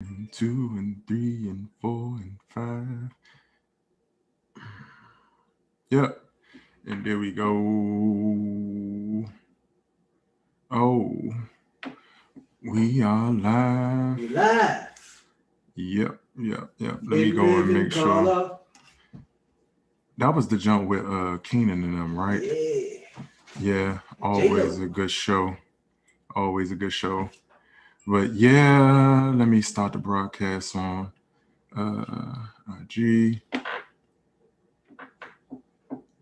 And 2 and 3 and 4 and 5. Yep. And there we go. Oh, we are live. We live. Yep. Let me In go and living make sure. color. That was the jump with Keenan and them, right? Yeah. Yeah, J-Lo. always a good show. Always a good show. But yeah, let me start the broadcast on IG.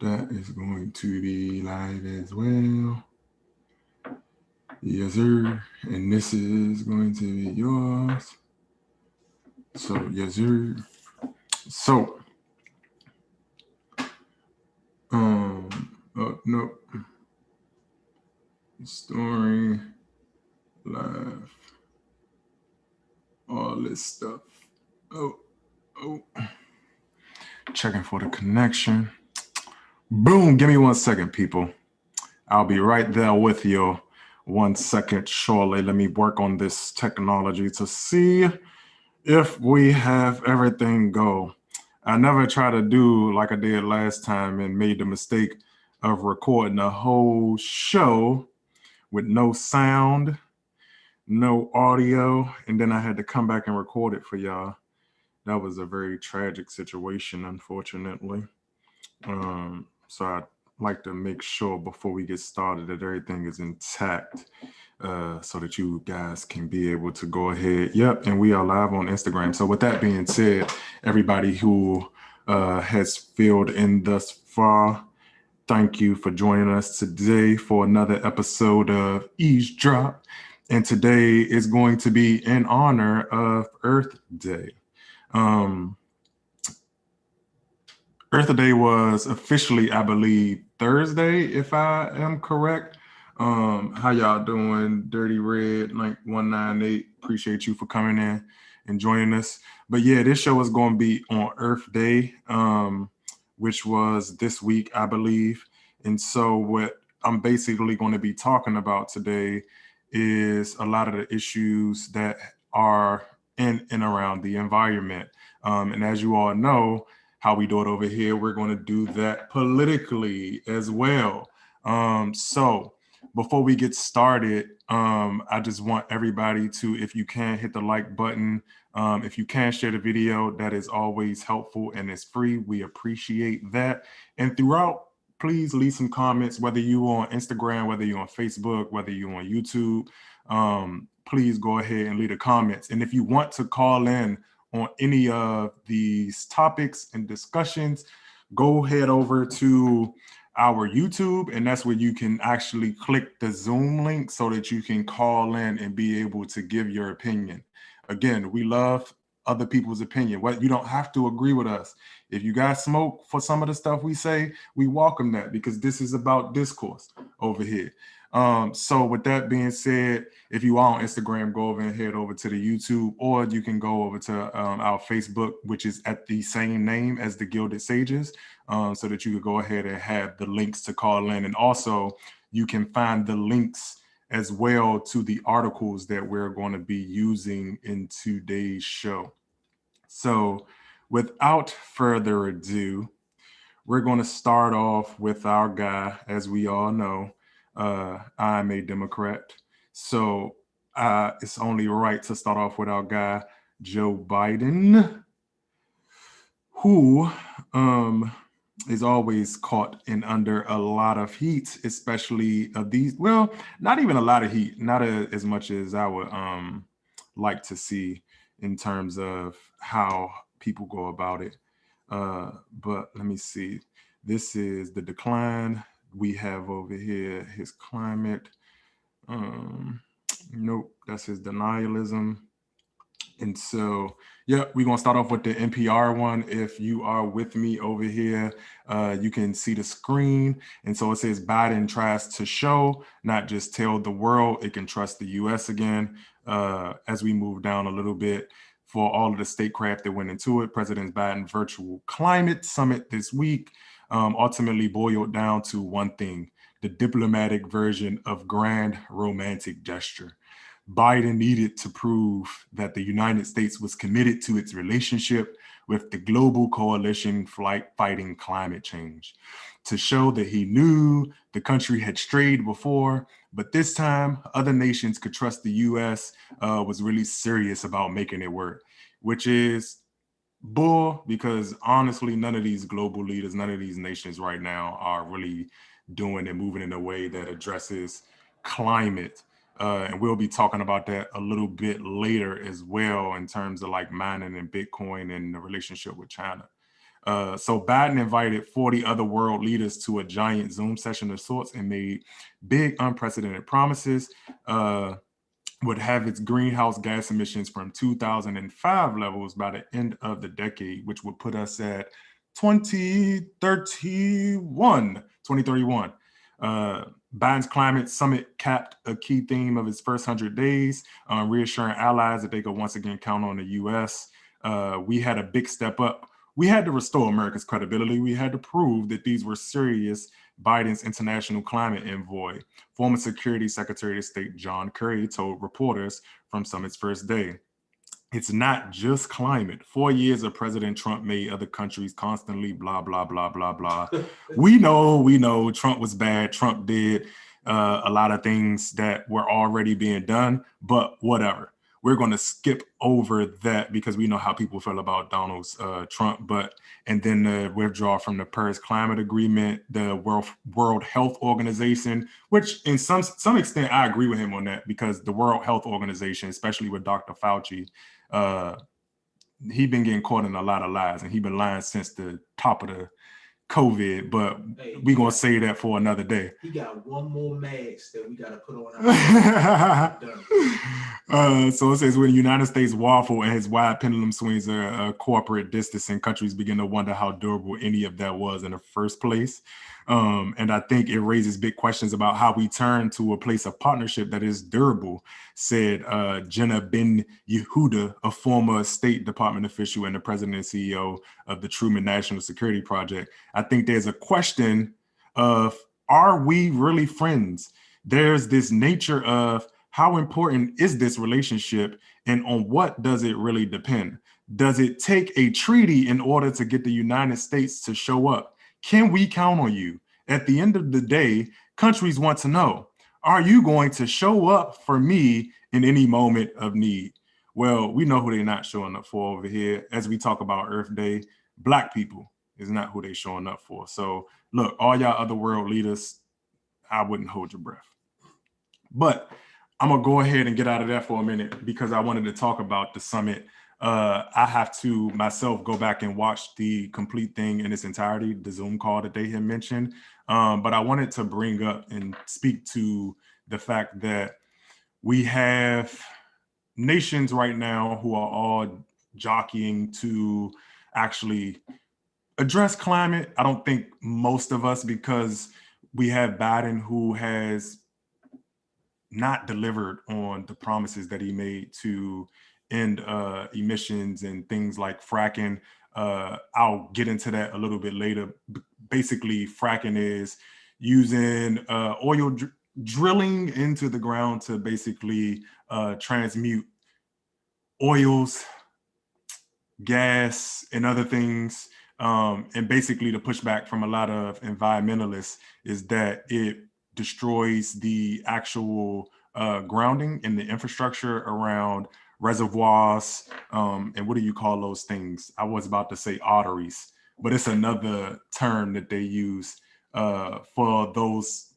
That is going to be live as well. Yes, sir. And this is going to be yours. So, yes, sir. So, um, no, story, live, all this stuff. Oh, oh, checking for the connection. Boom, give me 1 second, people. I'll be right there with you. 1 second, surely. Let me work on this technology to see if we have everything go. I never try to do like I did last time and made the mistake of recording a whole show with no sound, no audio, and then I had to come back and record it for y'all. That was a very tragic situation, unfortunately. So I'd like to make sure before we get started that everything is intact, so that you guys can be able to go ahead. Yep, and we are live on Instagram. So with that being said, everybody who has filled in thus far, thank you for joining us today for another episode of Eavesdrop. And today is going to be in honor of Earth Day. Um, Earth Day was officially, I believe, Thursday, if I am correct. How y'all doing? Dirty Red, like 198. Appreciate you for coming in and joining us. But yeah, this show is going to be on Earth Day, which was this week, I believe. And so, what I'm basically going to be talking about today is a lot of the issues that are in and around the environment. And as you all know, how we do it over here, we're going to do that politically as well. So before we get started, I just want everybody to, if you can, hit the like button. If you can share the video, that is always helpful and it's free. We appreciate that. And throughout, please leave some comments, whether you on Instagram, whether you're on Facebook, whether you're on YouTube. Please go ahead and leave the comments. And if you want to call in on any of these topics and discussions, go head over to our YouTube, and that's where you can actually click the Zoom link so that you can call in and be able to give your opinion. Again, we love other people's opinion. What you don't have to agree with us. If you guys smoke for some of the stuff we say, we welcome that because this is about discourse over here. So with that being said, if you are on Instagram, go over and head over to the YouTube, or you can go over to our Facebook, which is at the same name as the Gilded Sages, so that you could go ahead and have the links to call in. And also, you can find the links as well to the articles that we're going to be using in today's show. So without further ado, we're going to start off with our guy. As we all know, I'm a Democrat. So it's only right to start off with our guy, Joe Biden, who is always caught in under a lot of heat, especially of these. Well, not even a lot of heat, not as much as I would like to see in terms of how people go about it. But let me see. This is the decline. We have over here his climate. Nope, that's his denialism. And so, yeah, we're going to start off with the NPR one. If you are with me over here, you can see the screen. And so it says Biden tries to show, not just tell the world it can trust the U.S. again. As we move down a little bit, for all of the statecraft that went into it, President Biden virtual climate summit this week ultimately boiled down to one thing: the diplomatic version of grand romantic gesture. Biden needed to prove that the United States was committed to its relationship with the global coalition fighting climate change, to show that he knew the country had strayed before, but this time other nations could trust the US was really serious about making it work, which is bull, because honestly, none of these global leaders, none of these nations right now are really doing and moving in a way that addresses climate. And we'll be talking about that a little bit later as well in terms of like mining and Bitcoin and the relationship with China. So Biden invited 40 other world leaders to a giant Zoom session of sorts and made big unprecedented promises. Would have its greenhouse gas emissions from 2005 levels by the end of the decade, which would put us at 2031. Biden's climate summit capped a key theme of its first 100 days, reassuring allies that they could once again count on the U.S. We had a big step up. We had to restore America's credibility. We had to prove that these were serious. Biden's international climate envoy, former Security Secretary of State John Kerry, told reporters from summit's first day. It's not just climate. 4 years of President Trump made other countries constantly blah, blah, blah, blah, blah. We know Trump was bad. Trump did a lot of things that were already being done, but whatever. We're going to skip over that because we know how people feel about Donald Trump. And then the withdrawal from the Paris Climate Agreement, the World Health Organization, which in some extent I agree with him on that, because the World Health Organization, especially with Dr. Fauci, he been getting caught in a lot of lies, and he been lying since the top of the COVID, but we gonna say that for another day. He got one more mask that we gotta put on. So it says, when the United States waffle and his wide pendulum swings are corporate distancing, countries begin to wonder how durable any of that was in the first place. And I think it raises big questions about how we turn to a place of partnership that is durable, said Jenna Ben Yehuda, a former State Department official and the president and CEO of the Truman National Security Project. I think there's a question of, are we really friends? There's this nature of, how important is this relationship, and on what does it really depend? Does it take a treaty in order to get the United States to show up? Can we count on you? At the end of the day, countries want to know, are you going to show up for me in any moment of need? Well, we know who they're not showing up for over here. As we talk about Earth Day, Black people is not who they're showing up for. So look, all y'all other world leaders, I wouldn't hold your breath. But I'm gonna go ahead and get out of that for a minute because I wanted to talk about the summit. I have to myself go back and watch the complete thing in its entirety, the Zoom call that they had mentioned. But I wanted to bring up and speak to the fact that we have nations right now who are all jockeying to actually address climate. I don't think most of us, because we have Biden who has not delivered on the promises that he made to end emissions and things like fracking. I'll get into that a little bit later. Basically, fracking is using oil drilling into the ground to basically transmute oils, gas, and other things. And basically the pushback from a lot of environmentalists is that it destroys the actual grounding and the infrastructure around reservoirs. And what do you call those things? I was about to say arteries, but it's another term that they use for those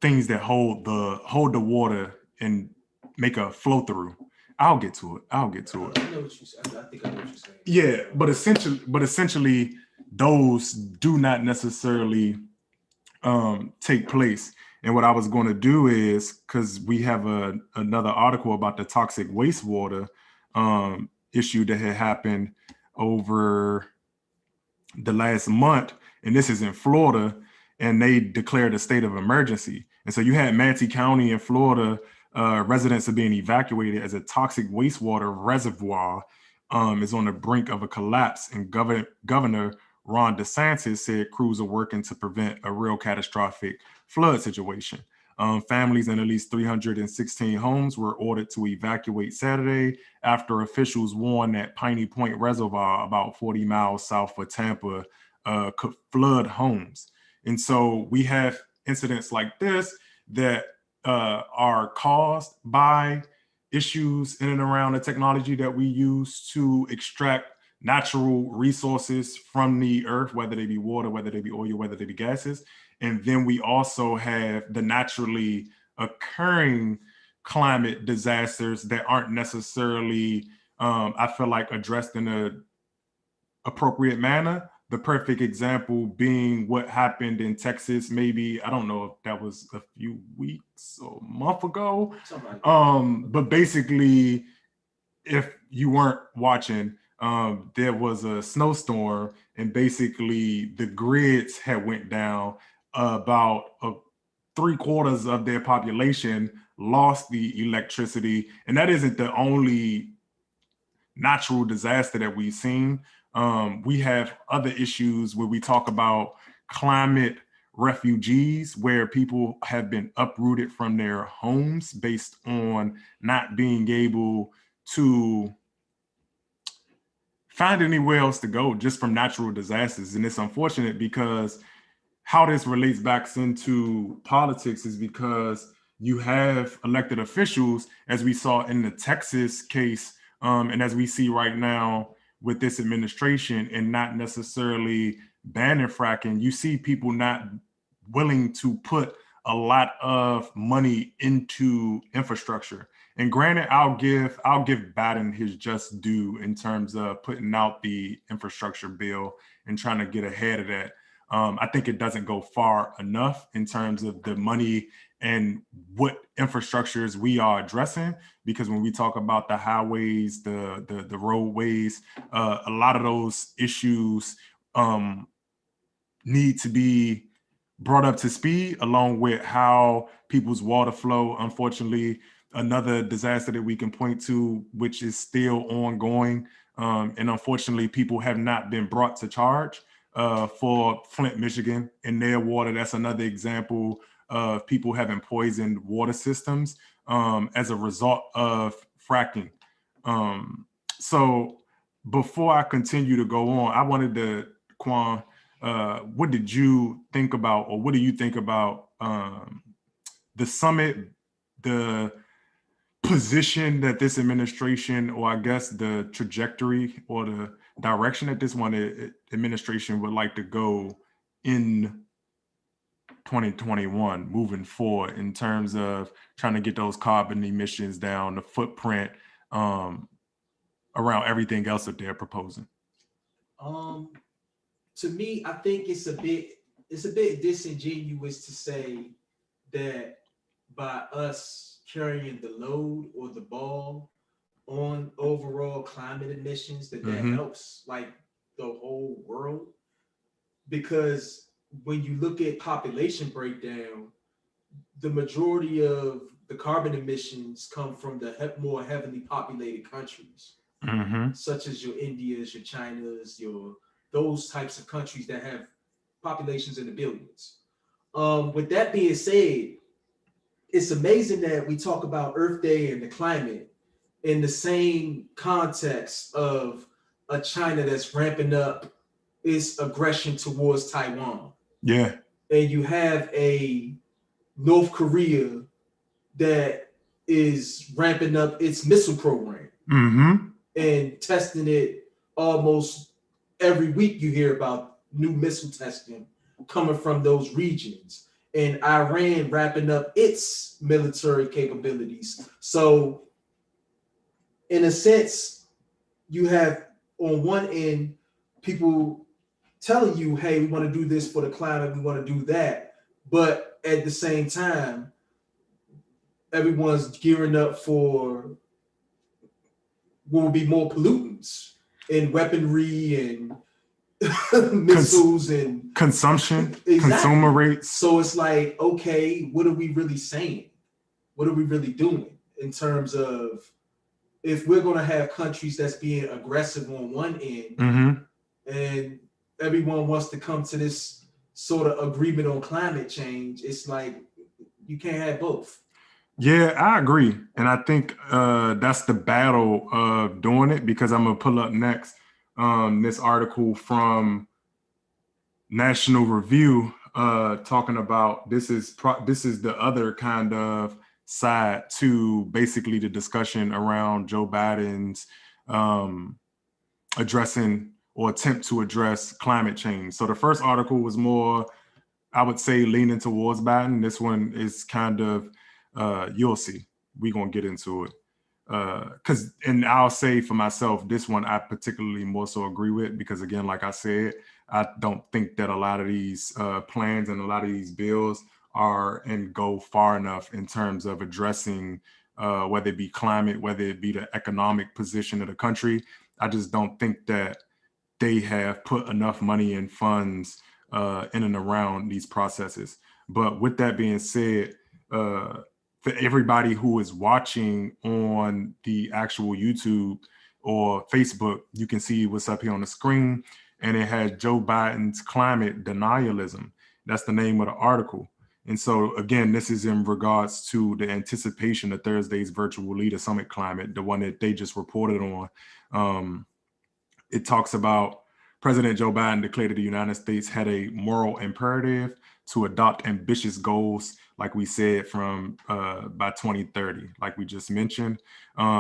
things that hold the water and make a flow through. I'll get to it. I know what you said. I think I know what you're saying. Yeah, but essentially, those do not necessarily take place. And what I was going to do is, because we have another article about the toxic wastewater issue that had happened over the last month, and this is in Florida, and they declared a state of emergency. And so you had Manatee County in Florida, residents are being evacuated as a toxic wastewater reservoir is on the brink of a collapse. And Governor Ron DeSantis said crews are working to prevent a real catastrophic flood situation. Families in at least 316 homes were ordered to evacuate Saturday after officials warned that Piney Point Reservoir, about 40 miles south of Tampa, could flood homes. And so we have incidents like this that are caused by issues in and around the technology that we use to extract natural resources from the earth, whether they be water, whether they be oil, whether they be gases. And then we also have the naturally occurring climate disasters that aren't necessarily, I feel like, addressed in a appropriate manner. The perfect example being what happened in Texas, maybe, I don't know if that was a few weeks or a month ago. But basically, if you weren't watching, there was a snowstorm and basically the grids had went down. About 3/4 of their population lost the electricity. And that isn't the only natural disaster that we've seen. We have other issues where we talk about climate refugees, where people have been uprooted from their homes based on not being able to find anywhere else to go just from natural disasters. And it's unfortunate because how this relates back into politics is because you have elected officials, as we saw in the Texas case, and as we see right now with this administration, and not necessarily banning fracking. You see people not willing to put a lot of money into infrastructure. And granted, I'll give Biden his just due in terms of putting out the infrastructure bill and trying to get ahead of that. I think it doesn't go far enough in terms of the money and what infrastructures we are addressing, because when we talk about the highways, the roadways, a lot of those issues need to be brought up to speed, along with how people's water flow. Unfortunately, another disaster that we can point to, which is still ongoing, and unfortunately, people have not been brought to charge for Flint, Michigan, and their water. That's another example of people having poisoned water systems as a result of fracking. So before I continue to go on, I wanted to, Quan, what did you think about, or what do you think about the summit, the position that this administration, or I guess the trajectory or the direction that this one administration would like to go in 2021 moving forward in terms of trying to get those carbon emissions down, the footprint around everything else that they're proposing? To me, I think it's a bit disingenuous to say that by us carrying the load or the ball on overall climate emissions, that helps like the whole world. Because when you look at population breakdown, the majority of the carbon emissions come from the more heavily populated countries, such as your Indias, your Chinas, those types of countries that have populations in the billions. With that being said, it's amazing that we talk about Earth Day and the climate in the same context of a China that's ramping up its aggression towards Taiwan. Yeah. And you have a North Korea that is ramping up its missile program and testing it almost every week. You hear about new missile testing coming from those regions, and Iran wrapping up its military capabilities. So in a sense, you have on one end people telling you, hey, we want to do this for the climate, we want to do that. But at the same time, everyone's gearing up for what will be more pollutants in weaponry and missiles and consumption, consumer rates. So it's like, okay, what are we really saying? What are we really doing in terms of if we're going to have countries that's being aggressive on one end and everyone wants to come to this sort of agreement on climate change? It's like, You can't have both. Yeah, I agree. And I think that's the battle of doing it, because I'm gonna pull up next this article from National Review talking about this is the other kind of side to basically the discussion around Joe Biden's addressing or attempt to address climate change. So the first article was more, I would say, leaning towards Biden. This one is kind of, you'll see. We're going to get into it. And I'll say for myself, this one I particularly more so agree with, because again, like I said, I don't think that a lot of these plans and a lot of these bills are and go far enough in terms of addressing whether it be climate, whether it be the economic position of the country. I just don't think that they have put enough money and funds in and around these processes. But with that being said, for everybody who is watching on the actual YouTube or Facebook, you can see what's up here on the screen, and it has Joe Biden's climate denialism. That's the name of the article. And so again, this is in regards to the anticipation of Thursday's virtual leader summit climate, the one that they just reported on. It talks about President Joe Biden declared that the United States had a moral imperative to adopt ambitious goals, like we said, from by 2030, like we just mentioned.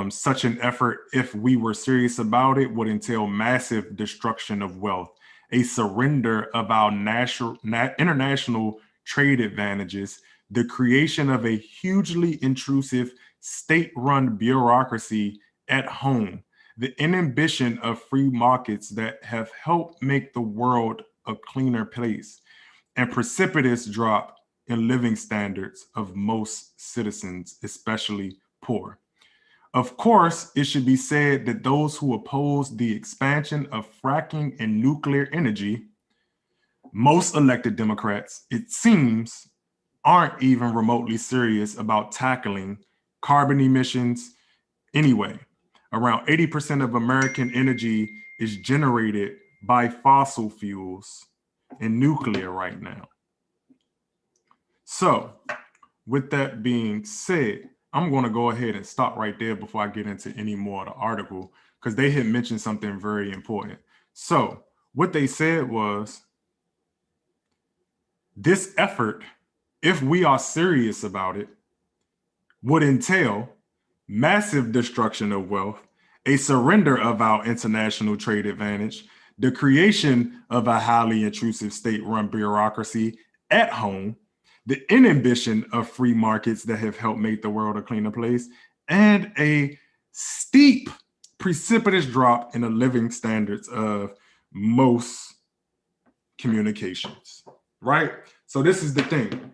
Such an effort, if we were serious about it, would entail massive destruction of wealth, a surrender of our international trade advantages, the creation of a hugely intrusive state-run bureaucracy at home, the inhibition of free markets that have helped make the world a cleaner place, and precipitous drop in living standards of most citizens, especially poor. Of course, it should be said that those who oppose the expansion of fracking and nuclear energy, most elected Democrats, it seems, aren't even remotely serious about tackling carbon emissions anyway. Around 80% of American energy is generated by fossil fuels and nuclear right now. So, with that being said, I'm going to go ahead and stop right there before I get into any more of the article, because they had mentioned something very important. So, what they said was, this effort, if we are serious about it, would entail massive destruction of wealth, a surrender of our international trade advantage, the creation of a highly intrusive state-run bureaucracy at home, the inhibition of free markets that have helped make the world a cleaner place, and a steep, precipitous drop in the living standards of most communications, right? So this is the thing.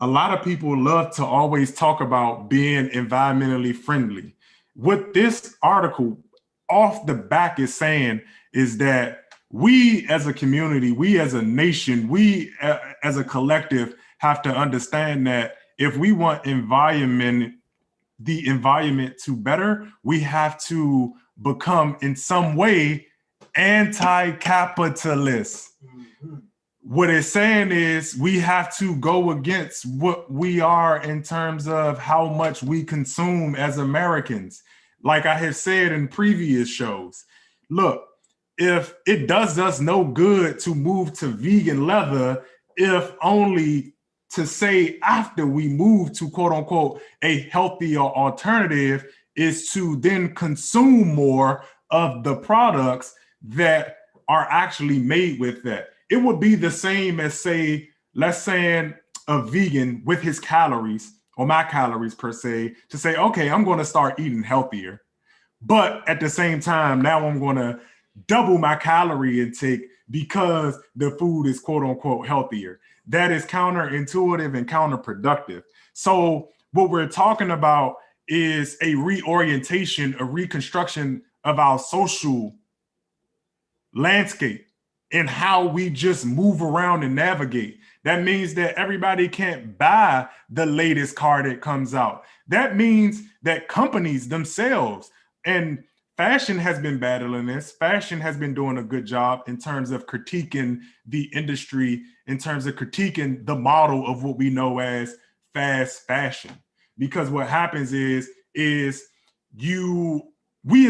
A lot of people love to always talk about being environmentally friendly. What this article off the back is saying is that we as a community, we as a nation, we as a collective have to understand that if we want the environment to better, we have to become in some way anti-capitalist. Mm-hmm. What it's saying is we have to go against what we are in terms of how much we consume as Americans. Like I have said in previous shows, look, if it does us no good to move to vegan leather, if only to say after we move to quote unquote a healthier alternative is to then consume more of the products that are actually made with that. It would be the same as, say, let's say a vegan with his calories or my calories per se, to say, okay, I'm going to start eating healthier. But at the same time, now I'm going to double my calorie intake because the food is quote unquote healthier. That is counterintuitive and counterproductive. So what we're talking about is a reorientation, a reconstruction of our social landscape and how we just move around and navigate. That means that everybody can't buy the latest car that comes out. That means that companies themselves, and fashion has been battling this. Fashion has been doing a good job in terms of critiquing the industry, in terms of critiquing the model of what we know as fast fashion. Because what happens is we as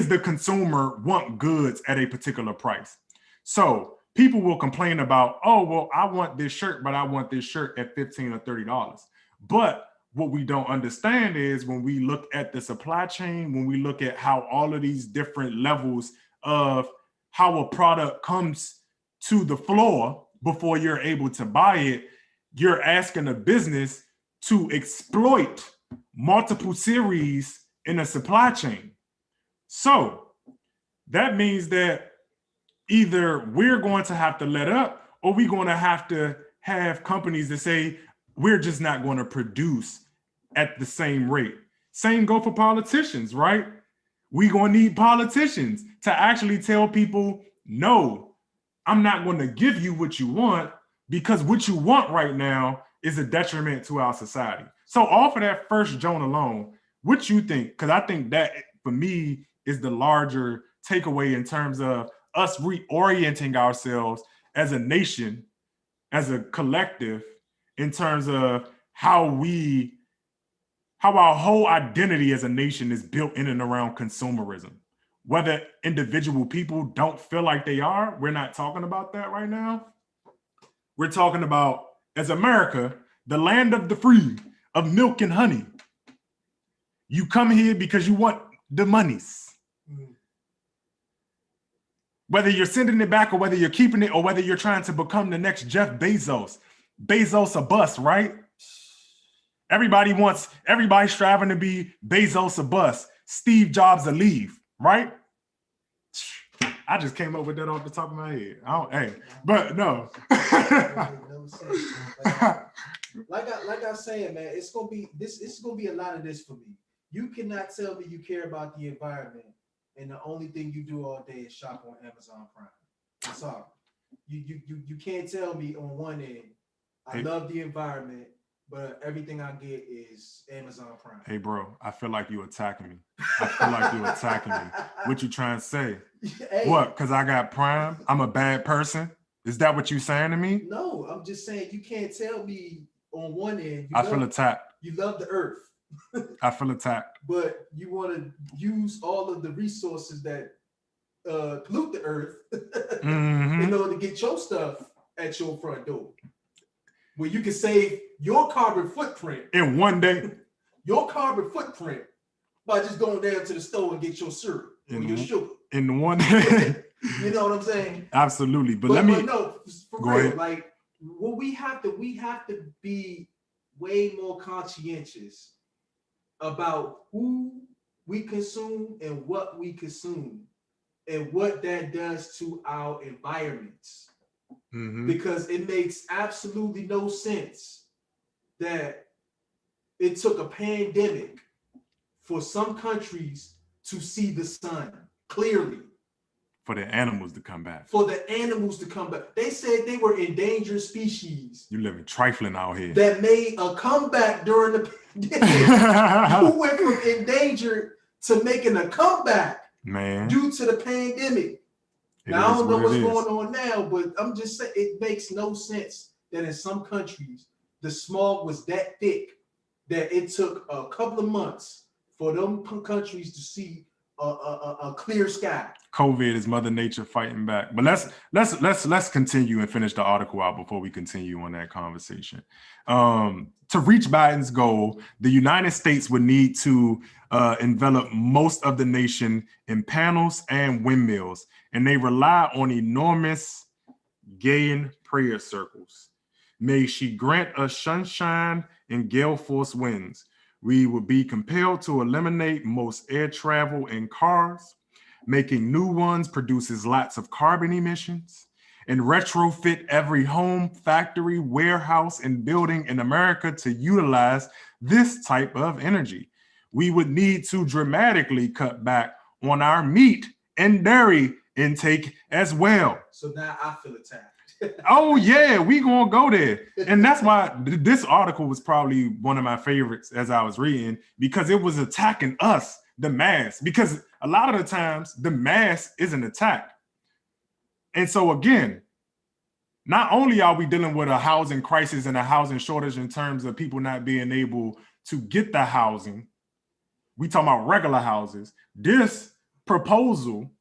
the consumer want goods at a particular price. So people will complain about, oh, well, I want this shirt, but I want this shirt at $15 or $30. But what we don't understand is when we look at the supply chain, when we look at how all of these different levels of how a product comes to the floor before you're able to buy it, you're asking a business to exploit multiple series in a supply chain. So that means that either we're going to have to let up, or we're going to have companies that say, we're just not going to produce at the same rate. Same go for politicians, right? We're going to need politicians to actually tell people, no, I'm not going to give you what you want, because what you want right now is a detriment to our society. So off of that first Joan alone, what you think? Because I think that for me is the larger takeaway in terms of us reorienting ourselves as a nation, as a collective, in terms of how our whole identity as a nation is built in and around consumerism. Whether individual people don't feel like they are, we're not talking about that right now. We're talking about, as America, the land of the free, of milk and honey. You come here because you want the monies. Whether you're sending it back or whether you're keeping it or whether you're trying to become the next Jeff Bezos. Bezos a bust, right? Everybody's striving to be Bezos a bust, Steve Jobs a leave, right? I just came up with that off the top of my head. But no. like I was saying, man, it's gonna be a lot of this for me. You cannot tell me you care about the environment and the only thing you do all day is shop on Amazon Prime. I'm sorry. You can't tell me on one end, I love the environment, but everything I get is Amazon Prime. Hey, bro, I feel like you attacking me. What you trying to say? Hey. What? Because I got Prime? I'm a bad person? Is that what you saying to me? No, I'm just saying you can't tell me on one end. I feel attacked. You love the earth. I feel attacked. But you want to use all of the resources that pollute the earth in order to get your stuff at your front door. Where you can save your carbon footprint in one day. Your carbon footprint by just going down to the store and get your syrup or your sugar. In one day. You know what I'm saying? Absolutely. But let me no, for go real. Ahead. Like, well, we have to be way more conscientious about who we consume and what we consume and what that does to our environments. Because it makes absolutely no sense that it took a pandemic for some countries to see the sun clearly. For the animals to come back. They said they were endangered species. You living trifling out here. That made a comeback during the pandemic. You went from endangered to making a comeback, man, due to the pandemic. Now, I don't know what's going on now, but I'm just saying it makes no sense that in some countries the smog was that thick that it took a couple of months for them countries to see a clear sky. COVID is Mother Nature fighting back. But let's continue and finish the article out before we continue on that conversation. To reach Biden's goal, the United States would need to envelop most of the nation in panels and windmills, and they rely on enormous Gaian prayer circles. May she grant us sunshine and gale force winds. We would be compelled to eliminate most air travel in cars. Making new ones produces lots of carbon emissions, and retrofit every home, factory, warehouse, and building in America to utilize this type of energy. We would need to dramatically cut back on our meat and dairy intake as well. So now I feel attacked. Oh yeah, we gonna go there. And that's why this article was probably one of my favorites as I was reading, because it was attacking us, the mass, because a lot of the times the mass isn't attacked. And so again, not only are we dealing with a housing crisis and a housing shortage in terms of people not being able to get the housing, we talking about regular houses. This proposal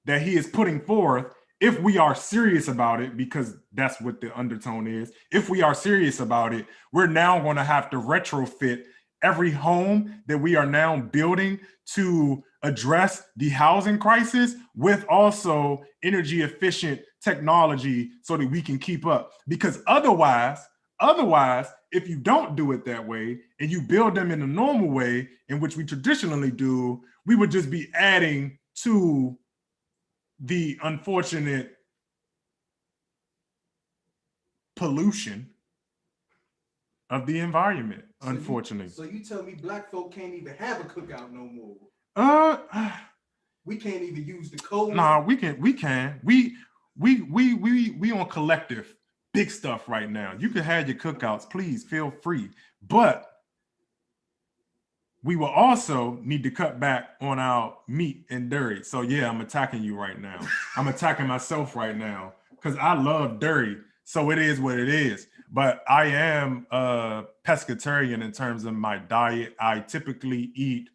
that he is putting forth, if we are serious about it, because that's what the undertone is, if we are serious about it, we're now going to have to retrofit every home that we are now building to address the housing crisis with also energy efficient technology so that we can keep up. Because otherwise, if you don't do it that way and you build them in the normal way in which we traditionally do, we would just be adding to the unfortunate pollution of the environment, unfortunately. So you tell me black folk can't even have a cookout no more? We can't even use the code. Nah, we can. We on collective big stuff right now. You can have your cookouts, please feel free. But we will also need to cut back on our meat and dairy. So yeah, I'm attacking you right now. I'm attacking myself right now because I love dairy. So it is what it is. But I am a pescatarian in terms of my diet. I typically eat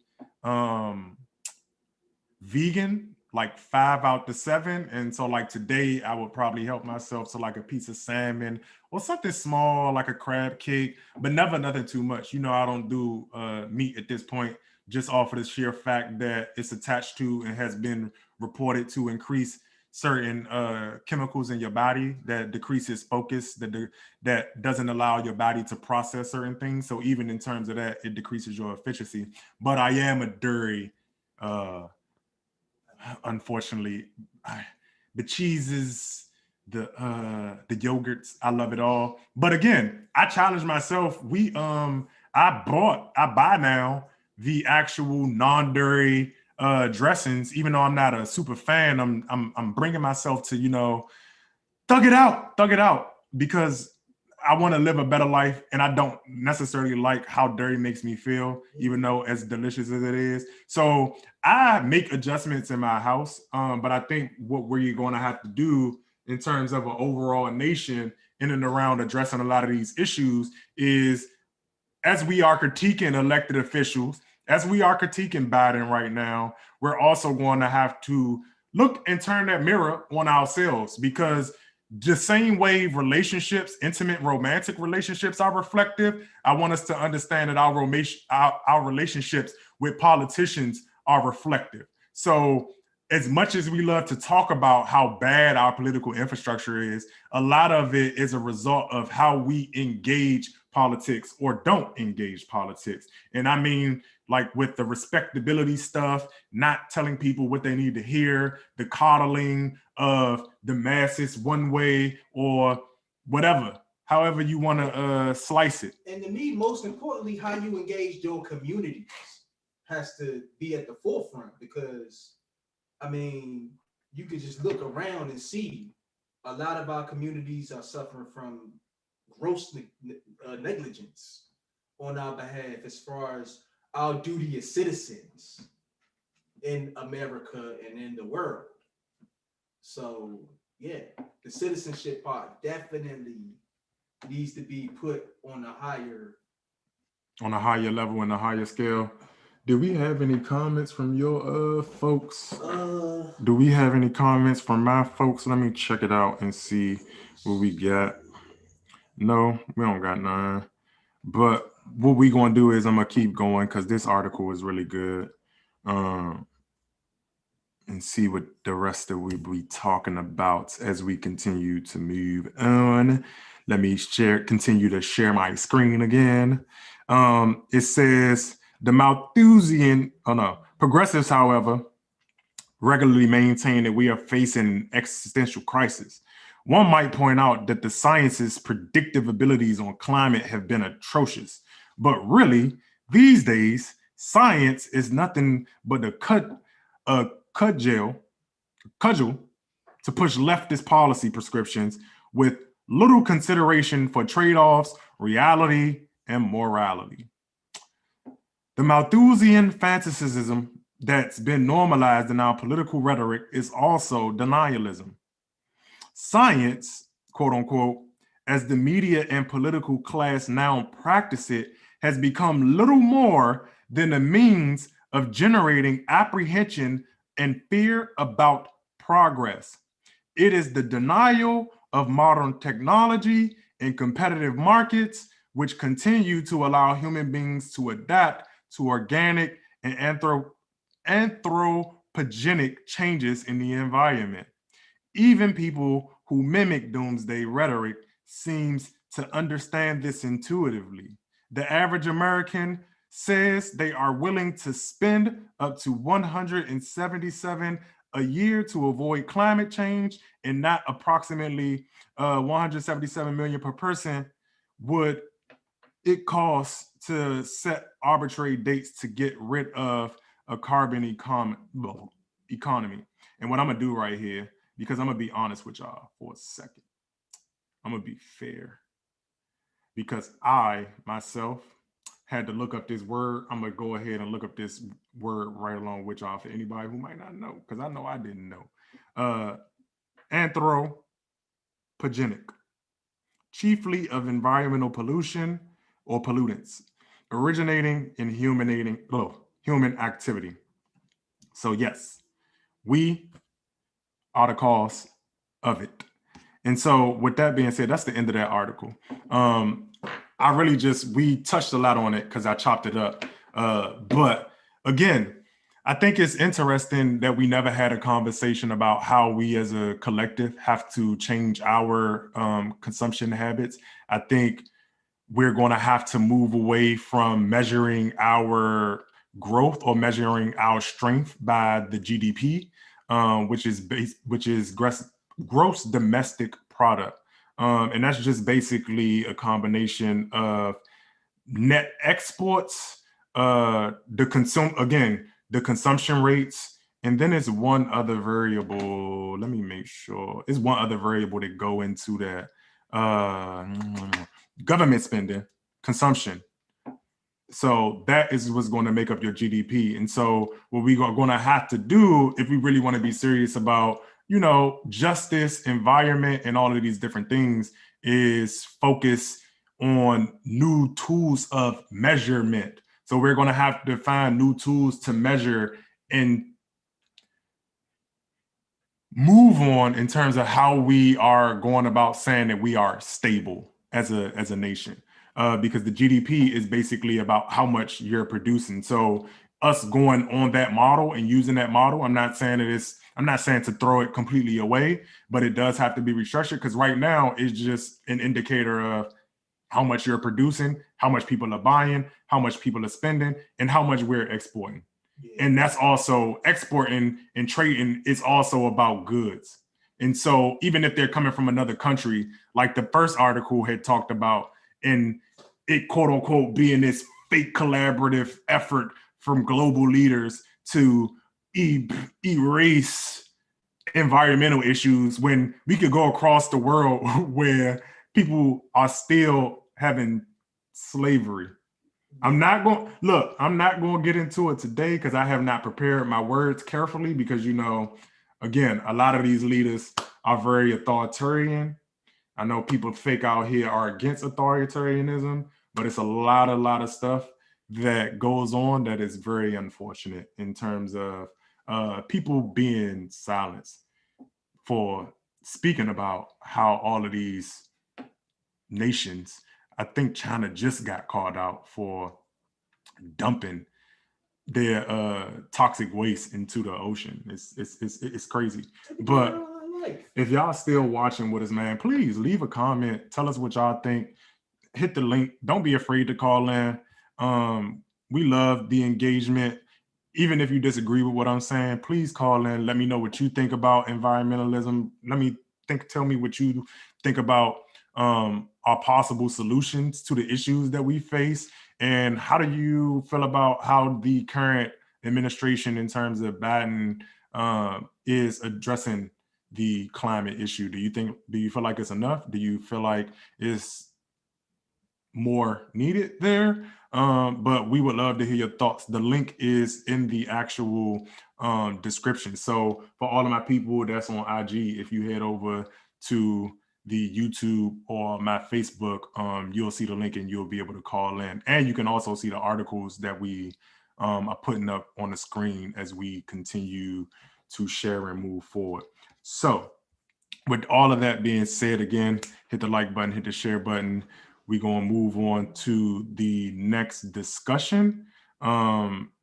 vegan like 5 out to 7, and so like today I would probably help myself to like a piece of salmon or something small like a crab cake, but never nothing too much. You know, I don't do meat at this point, just off of the sheer fact that it's attached to and has been reported to increase certain chemicals in your body that decreases focus, that doesn't allow your body to process certain things. So even in terms of that, it decreases your efficiency. But I am a dairy unfortunately. The cheeses, the yogurts, I love it all. But again, I challenge myself. I buy now the actual non-dairy dressings, even though I'm not a super fan. I'm bringing myself to, you know, thug it out, because I want to live a better life, and I don't necessarily like how dairy makes me feel, even though as delicious as it is. So I make adjustments in my house, but I think what we're going to have to do in terms of an overall nation in and around addressing a lot of these issues is, as we are critiquing elected officials, as we are critiquing Biden right now, we're also going to have to look and turn that mirror on ourselves, because the same way relationships, intimate romantic relationships are reflective, I want us to understand that our relationships with politicians are reflective. So as much as we love to talk about how bad our political infrastructure is, a lot of it is a result of how we engage politics or don't engage politics. And I mean, like with the respectability stuff, not telling people what they need to hear, the coddling of the masses one way or whatever, however you want to slice it. And to me, most importantly, how you engage your communities has to be at the forefront, because I mean, you could just look around and see a lot of our communities are suffering from gross negligence on our behalf as far as our duty as citizens in America and in the world. So yeah, the citizenship part definitely needs to be put on a higher level and a higher scale. Do we have any comments from your folks? Do we have any comments from my folks? Let me check it out and see what we got. No, we don't got none. But what we gonna do is I'm gonna keep going because this article is really good. And see what the rest of we be talking about as we continue to move on. Let me continue to share my screen again. It says the Malthusian, progressives, however, regularly maintain that we are facing an existential crisis. One might point out that the science's predictive abilities on climate have been atrocious, but really, these days, science is nothing but a cudgel to push leftist policy prescriptions with little consideration for trade-offs, reality, and morality. The Malthusian fanaticism that's been normalized in our political rhetoric is also denialism. Science quote unquote, as the media and political class now practice it, has become little more than a means of generating apprehension and fear about progress. It is the denial of modern technology and competitive markets, which continue to allow human beings to adapt to organic and anthropogenic changes in the environment. Even people who mimic doomsday rhetoric seems to understand this intuitively. The average American says they are willing to spend up to 177 a year to avoid climate change, and not approximately 177 million per person would it cost to set arbitrary dates to get rid of a carbon economy. And what I'm gonna do right here, because I'm gonna be honest with y'all for a second, I'm gonna be fair, because I myself had to look up this word. I'm gonna go ahead and look up this word right along with y'all for anybody who might not know, because I know I didn't know. Anthropogenic, chiefly of environmental pollution or pollutants, originating in human activity. So yes, we are the cause of it. And so with that being said, that's the end of that article. I really we touched a lot on it because I chopped it up. But again, I think it's interesting that we never had a conversation about how we as a collective have to change our consumption habits. I think we're going to have to move away from measuring our growth or measuring our strength by the GDP, which is gross domestic product. And that's just basically a combination of net exports, the consumption rates, and then it's one other variable. Let me make sure. It's one other variable that go into that. Government spending, consumption. So that is what's going to make up your GDP. And so what we are going to have to do if we really want to be serious about, justice, environment, and all of these different things is focus on new tools of measurement. So we're going to have to find new tools to measure and move on in terms of how we are going about saying that we are stable as a nation, because the GDP is basically about how much you're producing. So us going on that model and using that model, I'm not saying to throw it completely away, but it does have to be restructured, because right now it's just an indicator of how much you're producing, how much people are buying, how much people are spending, and how much we're exporting. Yeah. And that's also exporting and trading is also about goods. And so even if they're coming from another country, like the first article had talked about, and it quote unquote being this fake collaborative effort from global leaders to erase environmental issues, when we could go across the world where people are still having slavery. I'm not going to get into it today because I have not prepared my words carefully, because, again, a lot of these leaders are very authoritarian. I know people fake out here are against authoritarianism, but it's a lot of stuff that goes on that is very unfortunate in terms of people being silenced for speaking about how all of these nations, I think China just got called out for dumping their toxic waste into the ocean. It's crazy. But if y'all still watching with us, man, please leave a comment. Tell us what y'all think. Hit the link. Don't be afraid to call in. We love the engagement. Even if you disagree with what I'm saying, please call in. Let me know what you think about environmentalism. Tell me what you think about our possible solutions to the issues that we face. And how do you feel about how the current administration in terms of Biden is addressing the climate issue? Do you feel like it's enough? Do you feel like it's more needed there? But we would love to hear your thoughts. The link is in the actual description. So for all of my people that's on IG, if you head over to the YouTube or my Facebook, you'll see the link and you'll be able to call in. And you can also see the articles that we are putting up on the screen as we continue to share and move forward. So with all of that being said, again, hit the like button, hit the share button. We're going to move on to the next discussion,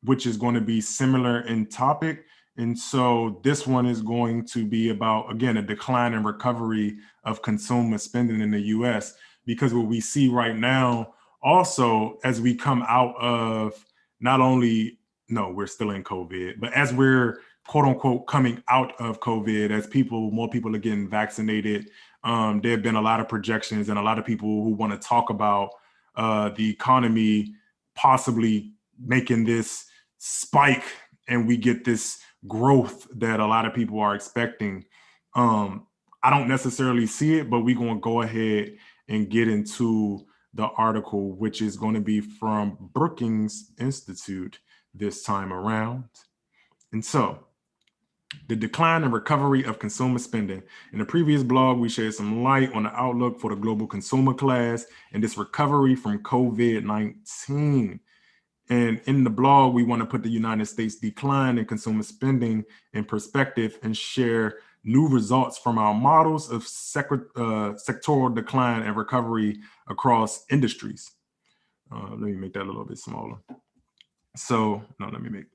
which is going to be similar in topic. And so this one is going to be about, again, a decline and recovery of consumer spending in the US, because what we see right now, also, as we come out of not only, no, we're still in COVID, but as we're quote unquote coming out of COVID, as more people are getting vaccinated, there have been a lot of projections and a lot of people who want to talk about the economy possibly making this spike and we get this growth that a lot of people are expecting. I don't necessarily see it, but we're going to go ahead and get into the article, which is going to be from Brookings Institute this time around. And so, the decline and recovery of consumer spending. In the previous blog, we shared some light on the outlook for the global consumer class and this recovery from COVID-19. And in the blog, we want to put the United States decline in consumer spending in perspective and share new results from our models of sectoral decline and recovery across industries. Let me make that a little bit smaller. So, no, let me make.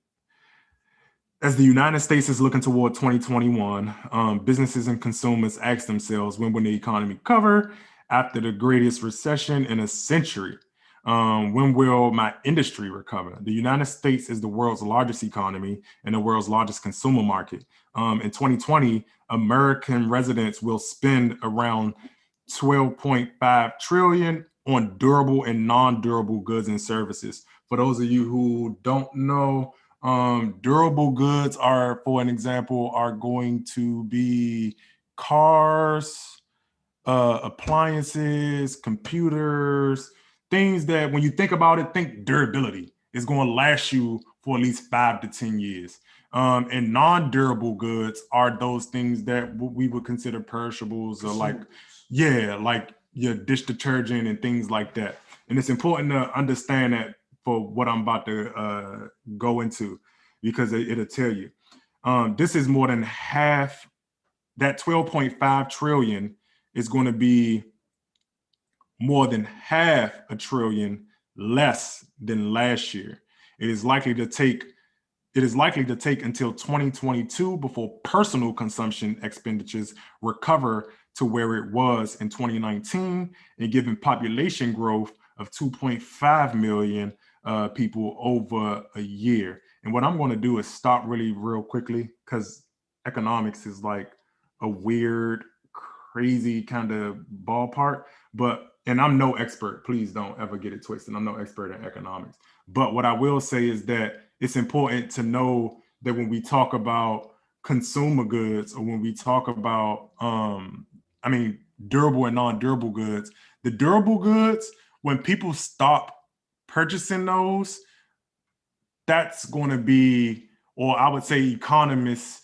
As the United States is looking toward 2021, businesses and consumers ask themselves, when will the economy recover after the greatest recession in a century? When will my industry recover? The United States is the world's largest economy and the world's largest consumer market. In 2020, American residents will spend around 12.5 trillion on durable and non-durable goods and services. For those of you who don't know, durable goods are, for an example, are going to be cars, appliances, computers, things that when you think about it, think durability. It's going to last you for at least 5 to 10 years. And non-durable goods are those things that we would consider perishables, or like your dish detergent and things like that. And it's important to understand that for what I'm about to go into, because it'll tell you. This is more than half, that 12.5 trillion is going to be more than half a trillion less than last year. It is likely to take until 2022 before personal consumption expenditures recover to where it was in 2019, and given population growth of 2.5 million people over a year. And what I'm going to do is stop really real quickly, because economics is like a weird, crazy kind of ballpark. And I'm no expert. Please don't ever get it twisted. I'm no expert in economics. But what I will say is that it's important to know that when we talk about consumer goods, or when we talk about, durable and non-durable goods, the durable goods, when people stop purchasing those, that's going to be, or I would say economists,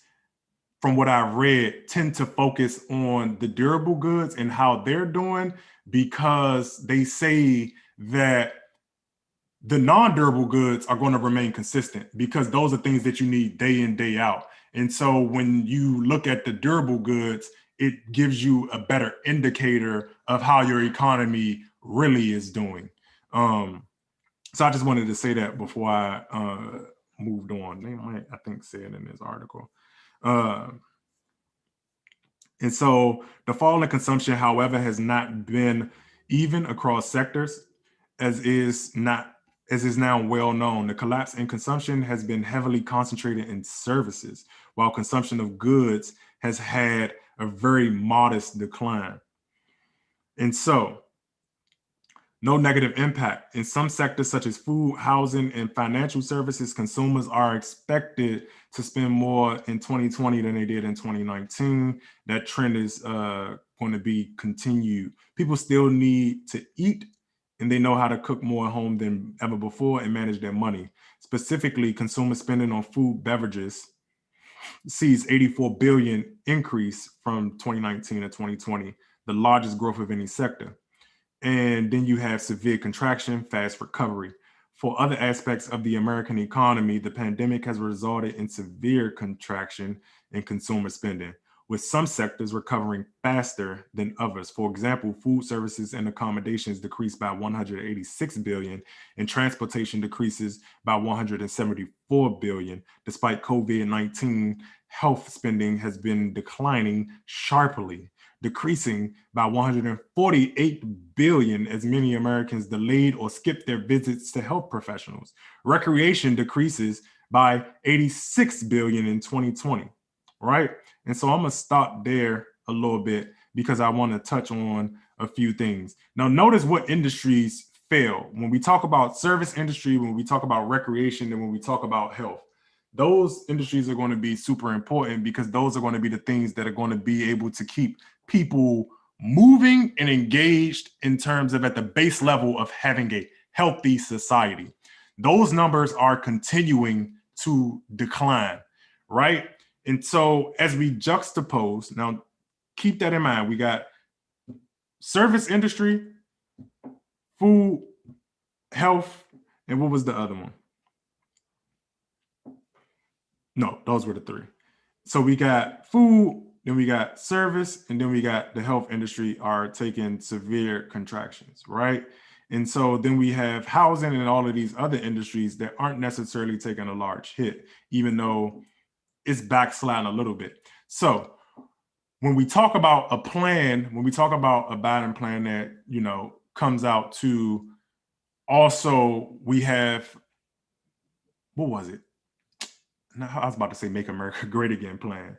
from what I've read, tend to focus on the durable goods and how they're doing, because they say that the non-durable goods are going to remain consistent, because those are things that you need day in, day out. And so when you look at the durable goods, it gives you a better indicator of how your economy really is doing. So I just wanted to say that before I moved on. They might, I think, say it in this article. And so the fall in consumption, however, has not been even across sectors, as is now well known. The collapse in consumption has been heavily concentrated in services, while consumption of goods has had a very modest decline. And so, no negative impact. In some sectors such as food, housing, and financial services, consumers are expected to spend more in 2020 than they did in 2019. That trend is going to be continued. People still need to eat, and they know how to cook more at home than ever before and manage their money. Specifically, consumer spending on food, beverages sees 84 billion increase from 2019 to 2020. the largest growth of any sector. And then you have severe contraction, fast recovery. For other aspects of the American economy, the pandemic has resulted in severe contraction in consumer spending, with some sectors recovering faster than others. For example, food services and accommodations decreased by 186 billion, and transportation decreases by 174 billion. Despite COVID-19, health spending has been declining sharply, decreasing by 148 billion as many Americans delayed or skipped their visits to health professionals. Recreation decreases by 86 billion in 2020, right? And so I'm gonna stop there a little bit because I want to touch on a few things. Now, notice what industries fail. When we talk about service industry, when we talk about recreation, and when we talk about health, those industries are going to be super important because those are going to be the things that are going to be able to keep people moving and engaged in terms of at the base level of having a healthy society. Those numbers are continuing to decline, right? And so as we juxtapose, now keep that in mind, we got service industry, food, health, and what was the other one? No, those were the three. So we got food, then we got service, and then we got the health industry are taking severe contractions, right? And so then we have housing and all of these other industries that aren't necessarily taking a large hit, even though it's backsliding a little bit. So when we talk about a plan, when we talk about a Biden plan that, you know, comes out to also, we have, what was it? No, I was about to say Make America Great Again plan.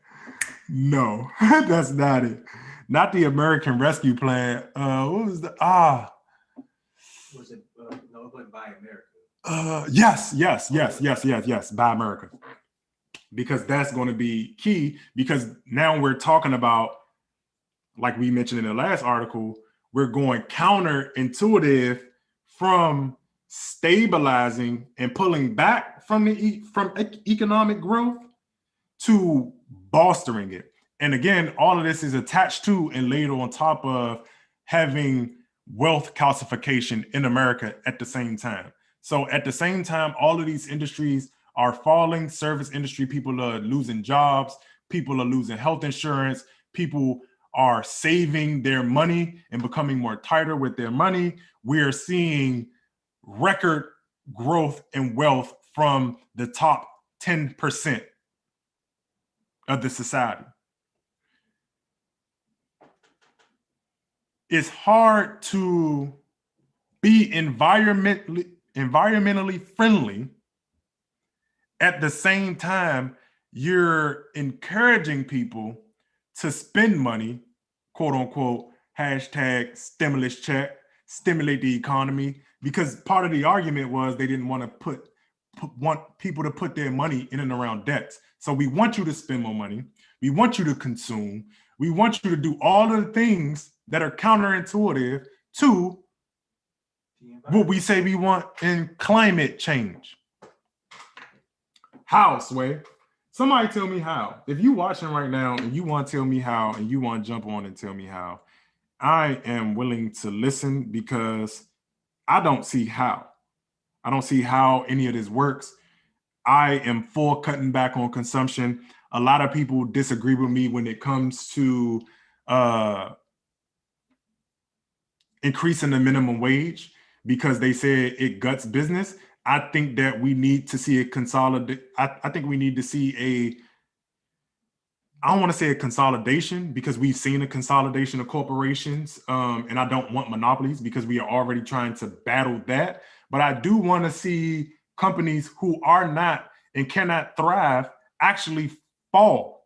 No, that's not it. Not the American Rescue Plan. What was the, Was it, no, it wasn't Buy America. Yes. Buy America. Because that's going to be key, because now we're talking about, like we mentioned in the last article, we're going counterintuitive from stabilizing and pulling back from economic growth to bolstering it. And again, all of this is attached to and laid on top of having wealth calcification in America at the same time. So at the same time, all of these industries are falling. Service industry, people are losing jobs, people are losing health insurance, people are saving their money and becoming more tighter with their money. We are seeing record growth and wealth from the top 10% of the society. It's hard to be environmentally friendly. At the same time, you're encouraging people to spend money, quote unquote, hashtag stimulus check, stimulate the economy, because part of the argument was they didn't want to want people to put their money in and around debts. So we want you to spend more money. We want you to consume. We want you to do all of the things that are counterintuitive to what we say we want in climate change. How, Sway? Somebody tell me how. If you watching right now and you want to tell me how and you want to jump on and tell me how, I am willing to listen, because I don't see how. I don't see how any of this works. I am for cutting back on consumption. A lot of people disagree with me when it comes to increasing the minimum wage, because they say it guts business. I think that we need to see a consolidate. I think we need to see I don't want to say a consolidation, because we've seen a consolidation of corporations, and I don't want monopolies because we are already trying to battle that. But I do want to see companies who are not and cannot thrive actually fall,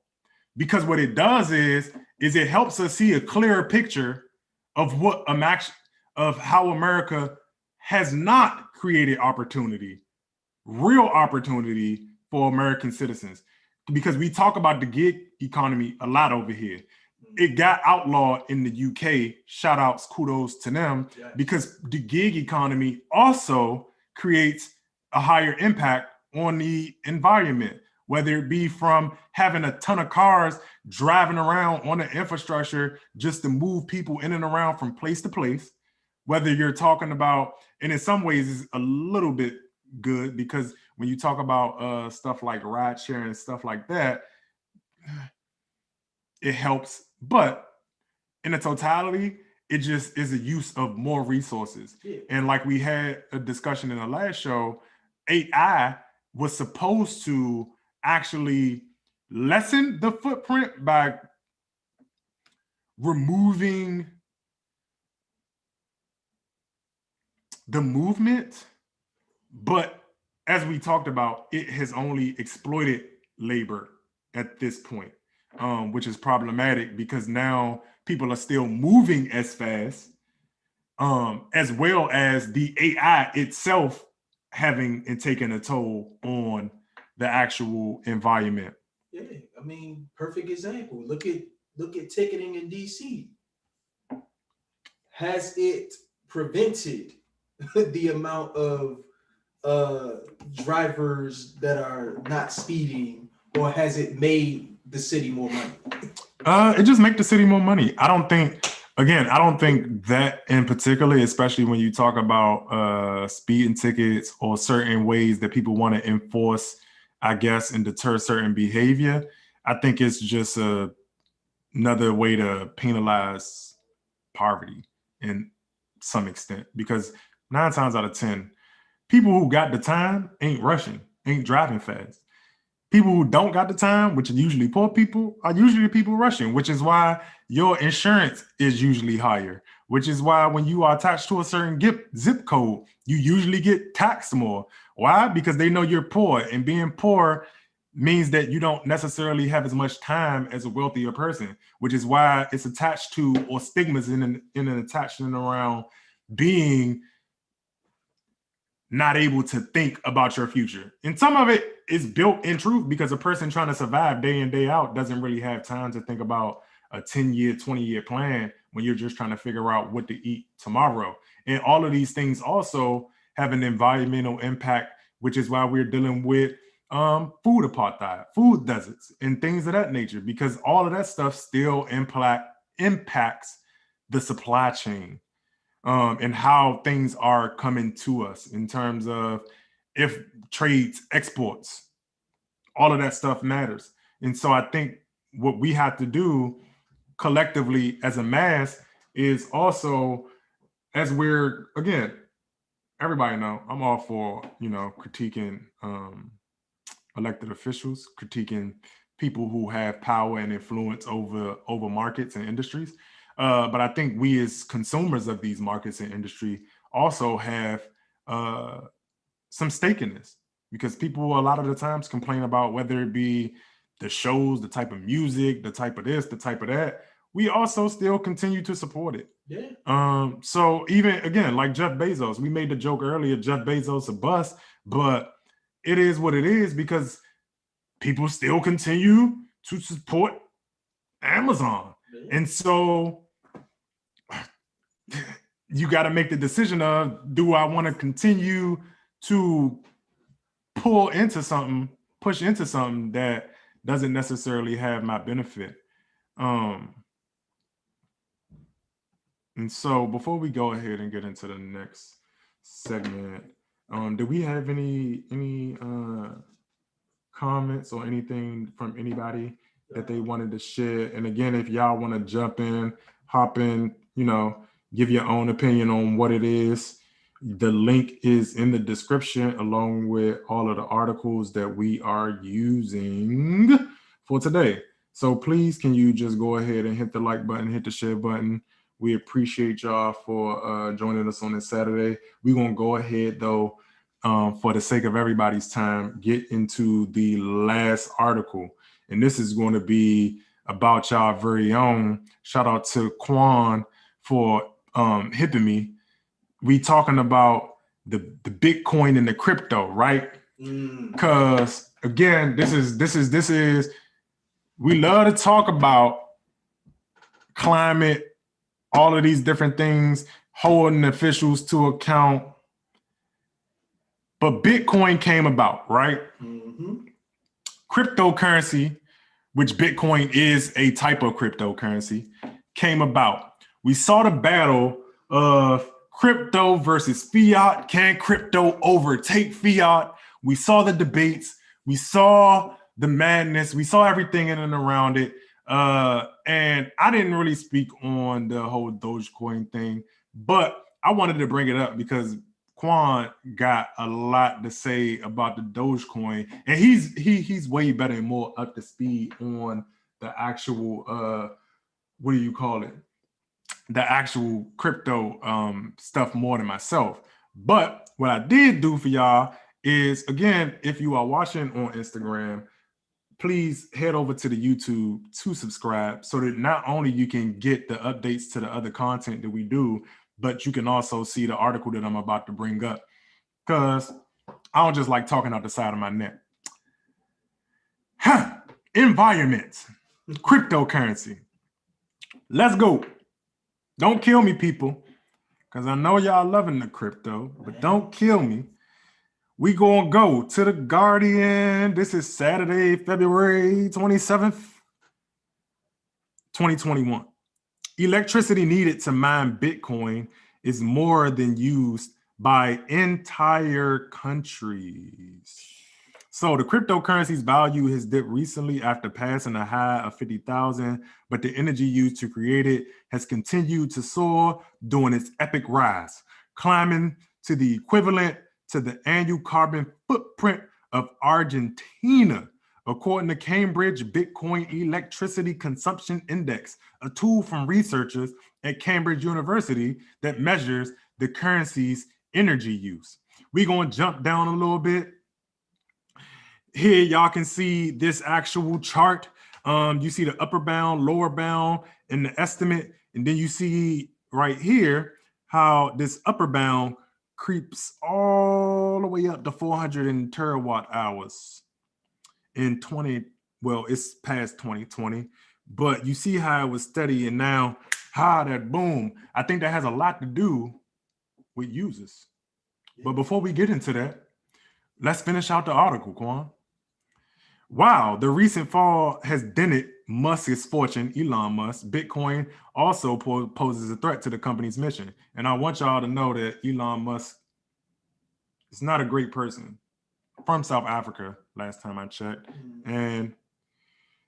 because what it does is it helps us see a clearer picture of of how America has not created real opportunity for American citizens. Because we talk about the gig economy a lot over here. It got outlawed in the UK. Shout outs, kudos to them, because the gig economy also creates a higher impact on the environment. whether it be from having a ton of cars driving around on the infrastructure just to move people in and around from place to place, whether you're talking about, and in some ways it's a little bit good because when you talk about stuff like ride sharing and stuff like that, it helps. But in the totality, it just is a use of more resources. Yeah. And like we had a discussion in the last show, AI was supposed to actually lessen the footprint by removing the movement. But as we talked about, it has only exploited labor at this point, which is problematic because now people are still moving as fast, as well as the AI itself having and taking a toll on the actual environment. Yeah, I mean, perfect example. Look at ticketing in DC. Has it prevented the amount of drivers that are not speeding, or has it made the city more money? It just make the city more money. I don't think that in particular, especially when you talk about speeding tickets or certain ways that people want to enforce, I guess, and deter certain behavior. I think it's just another way to penalize poverty in some extent, because 9 times out of 10, people who got the time ain't rushing, ain't driving fast. People who don't got the time, which are usually poor people, are usually people rushing, which is why your insurance is usually higher, which is why when you are attached to a certain zip code, you usually get taxed more. Why? Because they know you're poor, and being poor means that you don't necessarily have as much time as a wealthier person, which is why it's attached to, or stigmas in an attachment around being not able to think about your future. And some of it is built in truth because a person trying to survive day in, day out doesn't really have time to think about a 10-year, 20-year plan when you're just trying to figure out what to eat tomorrow. And all of these things also have an environmental impact, which is why we're dealing with food apartheid, food deserts, and things of that nature, because all of that stuff still impacts the supply chain. And how things are coming to us in terms of if trades, exports, all of that stuff matters. And so I think what we have to do collectively as a mass is also, as we're, again, everybody know I'm all for, critiquing elected officials, critiquing people who have power and influence over markets and industries. But I think we as consumers of these markets and industry also have some stake in this, because people a lot of the times complain about whether it be the shows, the type of music, the type of this, the type of that. We also still continue to support it. Yeah. So even, again, like Jeff Bezos, we made the joke earlier, Jeff Bezos a bust, but it is what it is because people still continue to support Amazon. Yeah. And so you got to make the decision of, do I want to continue to push into something that doesn't necessarily have my benefit? And so before we go ahead and get into the next segment, do we have any comments or anything from anybody that they wanted to share? And again, if y'all want to jump in, hop in, give your own opinion on what it is, the link is in the description along with all of the articles that we are using for today. So please, can you just go ahead and hit the like button, hit the share button. We appreciate y'all for joining us on this Saturday. We're going to go ahead, though, for the sake of everybody's time, get into the last article. And this is going to be about y'all very own. Shout out to Quan for hipping me. We talking about the Bitcoin and the crypto, right? Because again, this is we love to talk about climate, all of these different things, holding officials to account. But Bitcoin came about, right? Mm-hmm. cryptocurrency, which Bitcoin is a type of cryptocurrency, came about. We saw the battle of crypto versus fiat. Can crypto overtake fiat? We saw the debates. We saw the madness. We saw everything in and around it. And I didn't really speak on the whole Dogecoin thing, but I wanted to bring it up because Quan got a lot to say about the Dogecoin, and he's way better and more up to speed on the actual what do you call it? The actual crypto stuff more than myself. But what I did do for y'all is, again, if you are watching on Instagram, please head over to the YouTube to subscribe so that not only you can get the updates to the other content that we do, but you can also see the article that I'm about to bring up, because I don't just like talking out the side of my neck. Environment, cryptocurrency. Let's go. Don't kill me, people, because I know y'all loving the crypto, but don't kill me. We gonna go to the Guardian. This is Saturday, February 27th, 2021. Electricity needed to mine Bitcoin is more than used by entire countries. So the cryptocurrency's value has dipped recently after passing a high of 50,000, but the energy used to create it has continued to soar, doing its epic rise, climbing to the equivalent to the annual carbon footprint of Argentina, according to Cambridge Bitcoin Electricity Consumption Index, a tool from researchers at Cambridge University that measures the currency's energy use. We're going to jump down a little bit. Here, y'all can see this actual chart. You see the upper bound, lower bound, and the estimate. And then you see right here how this upper bound creeps all the way up to 400 terawatt hours in it's past 2020, but you see how it was steady, and now how that boom. I think that has a lot to do with users. But before we get into that, let's finish out the article, Quan. Wow, the recent fall has dented Musk's fortune, Elon Musk. Bitcoin also poses a threat to the company's mission. And I want y'all to know that Elon Musk is not a great person. From South Africa, last time I checked. And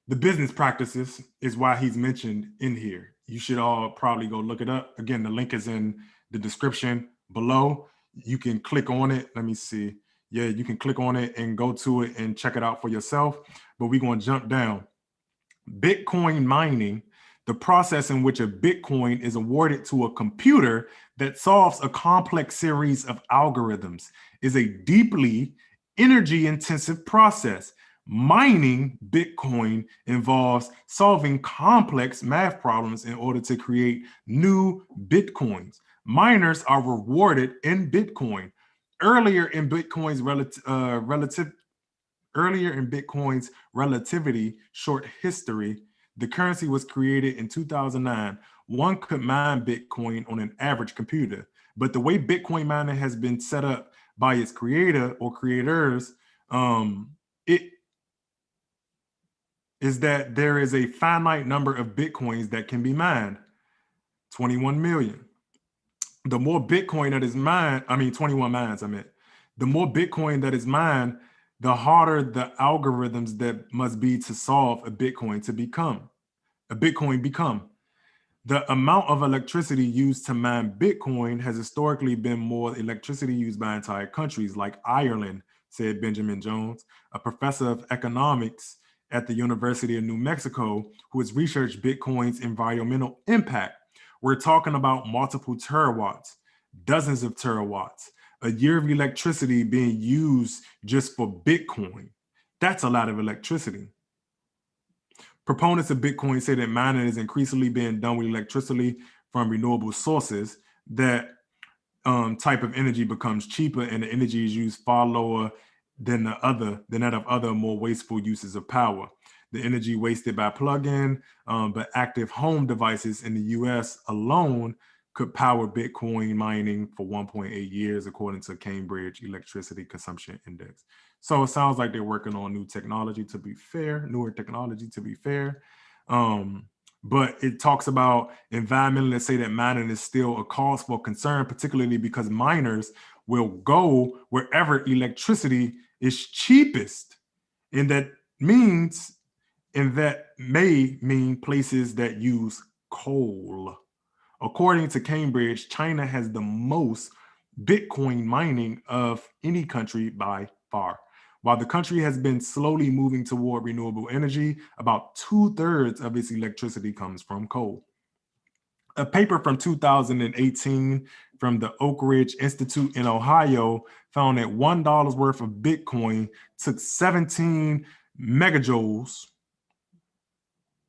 the business practices is why he's mentioned in here. You should all probably go look it up. Again, the link is in the description below. You can click on it. Let me see. Yeah, you can click on it and go to it and check it out for yourself. But we're going to jump down. Bitcoin mining, the process in which a Bitcoin is awarded to a computer that solves a complex series of algorithms, is a deeply energy-intensive process. Mining Bitcoin involves solving complex math problems in order to create new Bitcoins. Miners are rewarded in Bitcoin. Earlier in Bitcoin's relativity short history, the currency was created in 2009. One could mine Bitcoin on an average computer, but the way Bitcoin mining has been set up by its creator or creators, it is that there is a finite number of Bitcoins that can be mined, 21 million. The more Bitcoin that is mined, 21 mines, the more Bitcoin that is mined, the harder the algorithms that must be to solve a Bitcoin become. The amount of electricity used to mine Bitcoin has historically been more electricity used by entire countries like Ireland, said Benjamin Jones, a professor of economics at the University of New Mexico, who has researched Bitcoin's environmental impact. We're talking about multiple terawatts, dozens of terawatts, a year of electricity being used just for Bitcoin. That's a lot of electricity. Proponents of Bitcoin say that mining is increasingly being done with electricity from renewable sources. That type of energy becomes cheaper, and the energy is used far lower than that of other more wasteful uses of power. The energy wasted by plug-in but active home devices in the US alone could power Bitcoin mining for 1.8 years, according to Cambridge Electricity Consumption Index. So it sounds like they're working on newer technology to be fair. But it talks about environmentalists that say that mining is still a cause for concern, particularly because miners will go wherever electricity is cheapest. And that means, and that may mean places that use coal. According to Cambridge, China has the most Bitcoin mining of any country by far. While the country has been slowly moving toward renewable energy, about 2/3 of its electricity comes from coal. A paper from 2018 from the Oak Ridge Institute in Ohio found that $1 worth of Bitcoin took 17 megajoules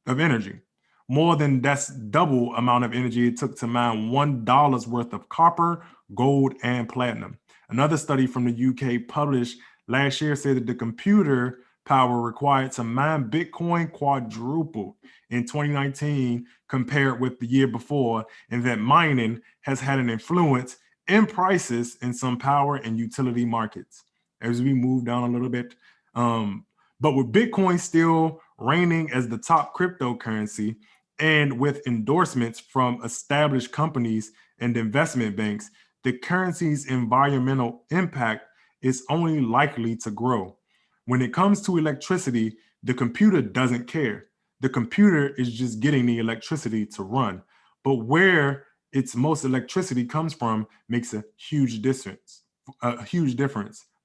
of energy. That's double amount of energy it took to mine $1 worth of copper, gold, and platinum. Another study from the UK published last year said that the computer power required to mine Bitcoin quadrupled in 2019 compared with the year before, and that mining has had an influence in prices in some power and utility markets. As we move down a little bit, but with Bitcoin still reigning as the top cryptocurrency, and with endorsements from established companies and investment banks, the currency's environmental impact is only likely to grow. When it comes to electricity, the computer doesn't care. The computer is just getting the electricity to run. But where its most electricity comes from makes a huge difference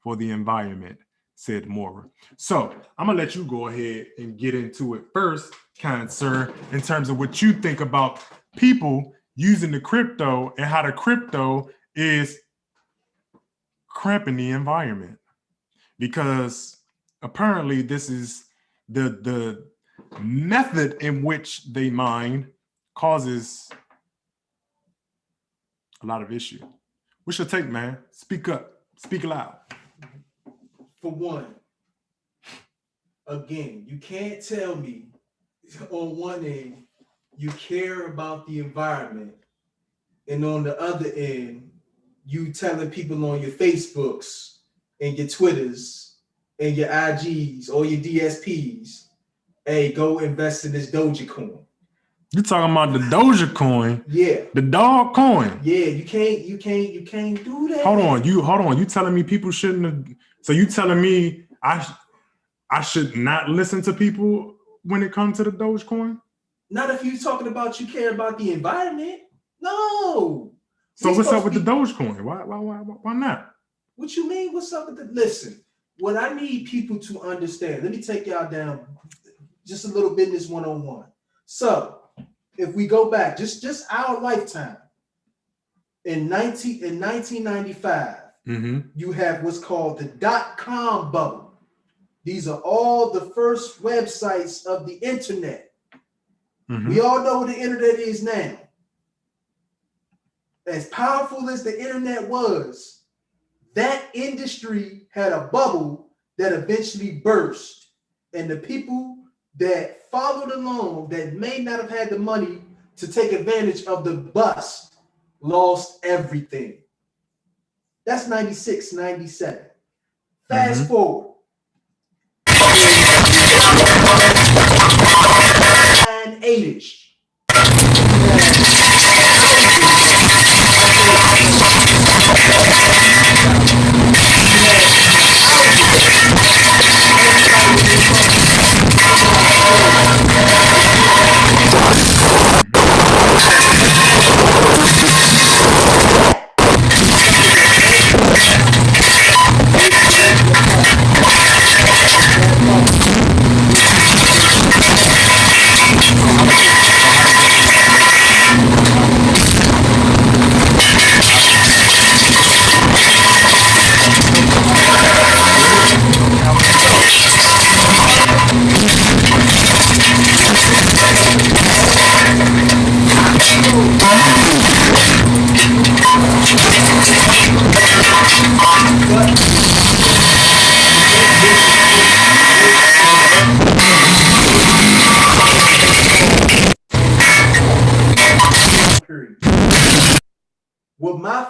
for the environment, said Mora. So I'm gonna let you go ahead and get into it first, kind sir, in terms of what you think about people using the crypto and how the crypto is cramping the environment. Because apparently this is the method in which they mine causes a lot of issue. What's your take, man? Speak up, speak loud. For one, again, you can't tell me on one end you care about the environment, and on the other end, you telling people on your Facebooks and your Twitters and your IGs or your DSPs, hey, go invest in this Dogecoin. You talking about the Dogecoin? Yeah. The dog coin. Yeah, you can't do that. Hold on. You telling me people shouldn't have, so you telling me I should not listen to people when it comes to the Dogecoin? Not if you're talking about you care about the environment. No. So what's up with the Dogecoin? Why not? What you mean? What's up with the? Listen, what I need people to understand. Let me take y'all down just a little business 101. So if we go back, just our lifetime, in 1995, you have what's called the .com bubble. These are all the first websites of the internet. We all know what the internet is now. As powerful as the internet was, that industry had a bubble that eventually burst. And the people that followed along that may not have had the money to take advantage of the bust lost everything. That's 96, 97. Fast forward. 8-ish. What my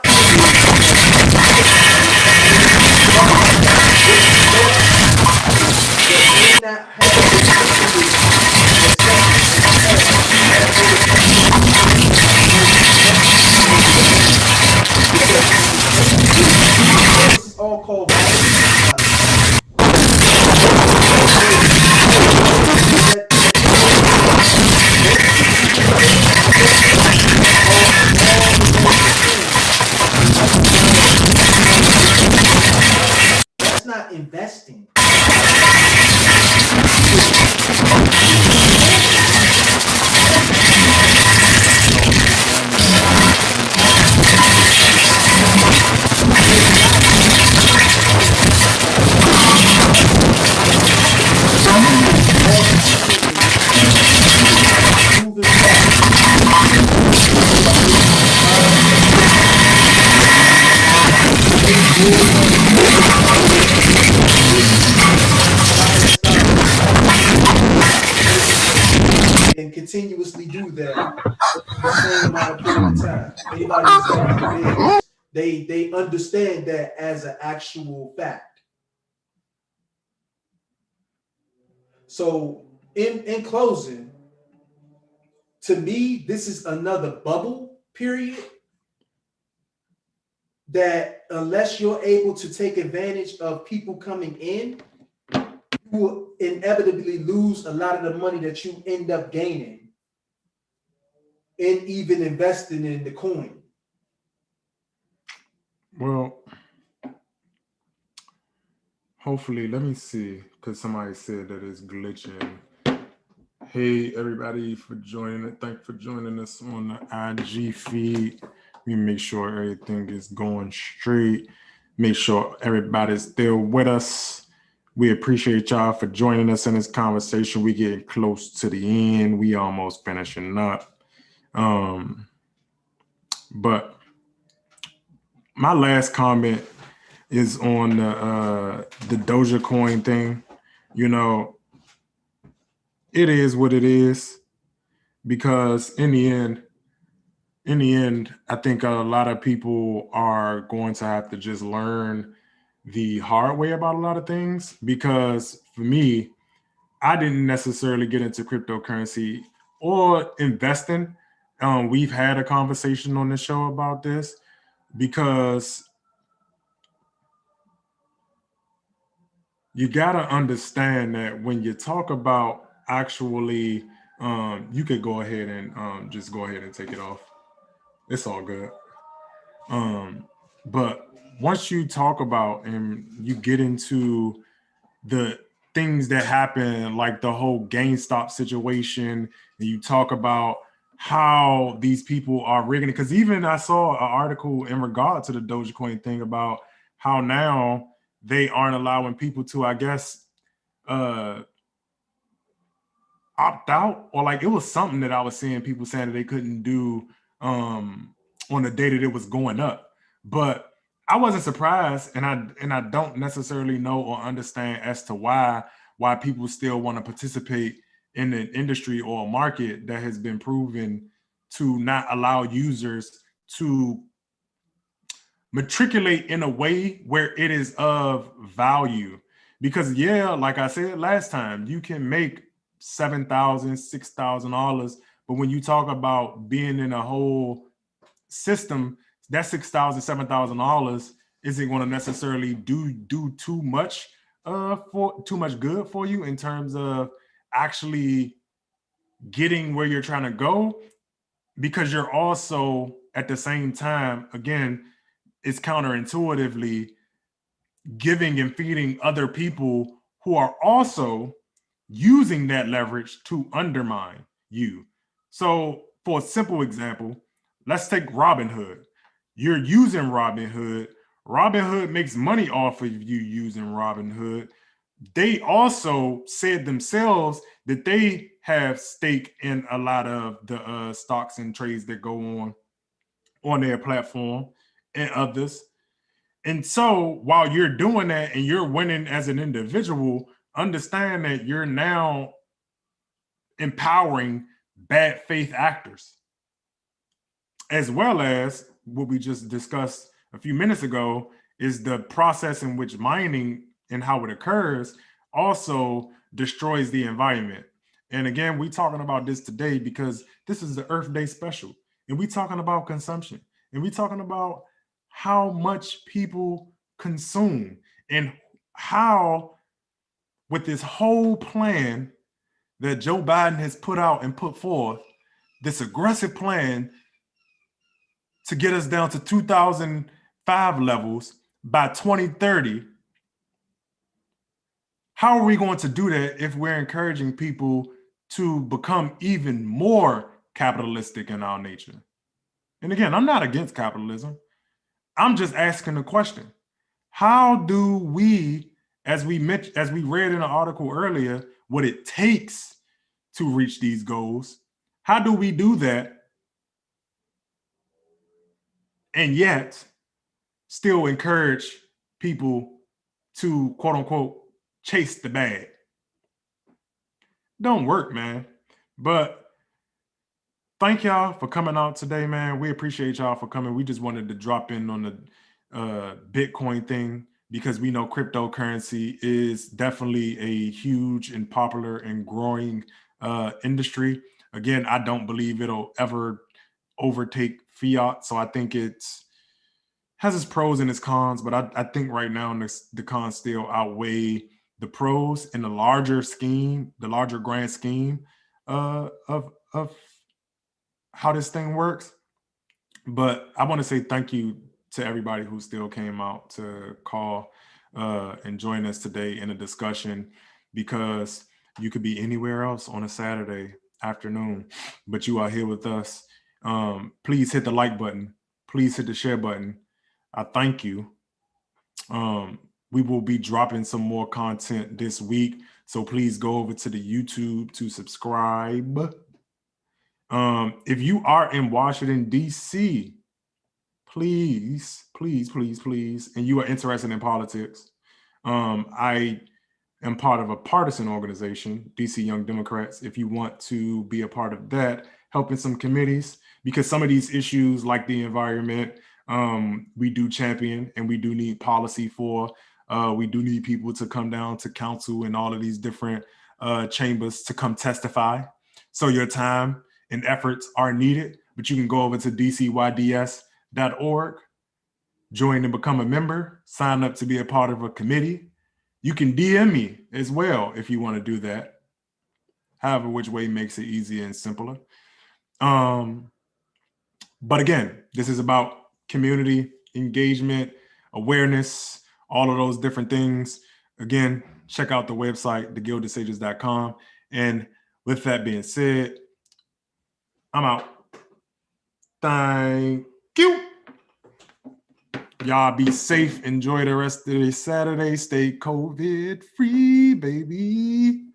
and continuously do that for the same amount of period of time. Anybody who's been in the biz, they understand that as an actual fact. So in closing, to me, this is another bubble period that unless you're able to take advantage of people coming in, you will inevitably lose a lot of the money that you end up gaining in even investing in the coin. Well, hopefully, let me see, because somebody said that it's glitching. Hey, everybody, for joining. Thanks for joining us on the IG feed. We make sure everything is going straight. Make sure everybody's still with us. We appreciate y'all for joining us in this conversation. We getting close to the end. We almost finishing up. But my last comment is on the Doja Coin thing. You know, it is what it is, because in the end, I think a lot of people are going to have to just learn the hard way about a lot of things. Because for me, I didn't necessarily get into cryptocurrency or investing. We've had a conversation on the show about this, because you got to understand that when you talk about actually, you could go ahead and just go ahead and take it off. It's all good. But once you talk about and you get into the things that happen, like the whole GameStop situation, and you talk about how these people are rigging it. Because even I saw an article in regard to the Dogecoin thing about how now they aren't allowing people to, I guess, opt out, or like it was something that I was seeing people saying that they couldn't do on the day that it was going up. But I wasn't surprised, and I don't necessarily know or understand as to why people still want to participate in an industry or a market that has been proven to not allow users to matriculate in a way where it is of value. Because yeah, like I said last time, you can make $7,000, $6,000, but when you talk about being in a whole system, that $6,000, $7,000 isn't going to necessarily do too much for too much good for you in terms of actually getting where you're trying to go, because you're also at the same time, again, it's counterintuitively giving and feeding other people who are also using that leverage to undermine you. So for a simple example, let's take Robinhood. You're using Robinhood. Robinhood makes money off of you using Robinhood. They also said themselves that they have stake in a lot of the stocks and trades that go on their platform and others. And so while you're doing that and you're winning as an individual, understand that you're now empowering bad faith actors, as well as what we just discussed a few minutes ago is the process in which mining and how it occurs also destroys the environment. And again, we talking about this today because this is the Earth Day special, and we talking about consumption, and we talking about how much people consume, and how with this whole plan that Joe Biden has put out and put forth, this aggressive plan to get us down to 2005 levels by 2030. How are we going to do that if we're encouraging people to become even more capitalistic in our nature? And again, I'm not against capitalism. I'm just asking the question. How do we, as we read in an article earlier, what it takes to reach these goals, how do we do that and yet still encourage people to, quote unquote, chase the bag? Don't work, man. But thank y'all for coming out today, man. We appreciate y'all for coming. We just wanted to drop in on the Bitcoin thing because we know cryptocurrency is definitely a huge and popular and growing industry. Again, I don't believe it'll ever overtake fiat. So I think it's has its pros and its cons, but I think right now the cons still outweigh the pros in the larger scheme, the larger grand scheme of how this thing works. But I want to say thank you to everybody who still came out to call and join us today in a discussion, because you could be anywhere else on a Saturday afternoon, but you are here with us. Please hit the like button. Please hit the share button. I thank you. We will be dropping some more content this week, so please go over to the YouTube to subscribe. If you are in Washington, D.C., please, and you are interested in politics, I am part of a partisan organization, DC Young Democrats. If you want to be a part of that, helping some committees, because some of these issues like the environment, we do champion and we do need policy for. We do need people to come down to council and all of these different chambers to come testify. So your time and efforts are needed, but you can go over to dcyds.org, join and become a member, sign up to be a part of a committee. You can DM me as well if you want to do that. However, which way makes it easier and simpler. But again, this is about community engagement, awareness, all of those different things. Again, check out the website, thegildedsages.com. And with that being said, I'm out. Thank you. Y'all be safe. Enjoy the rest of the Saturday. Stay COVID free, baby.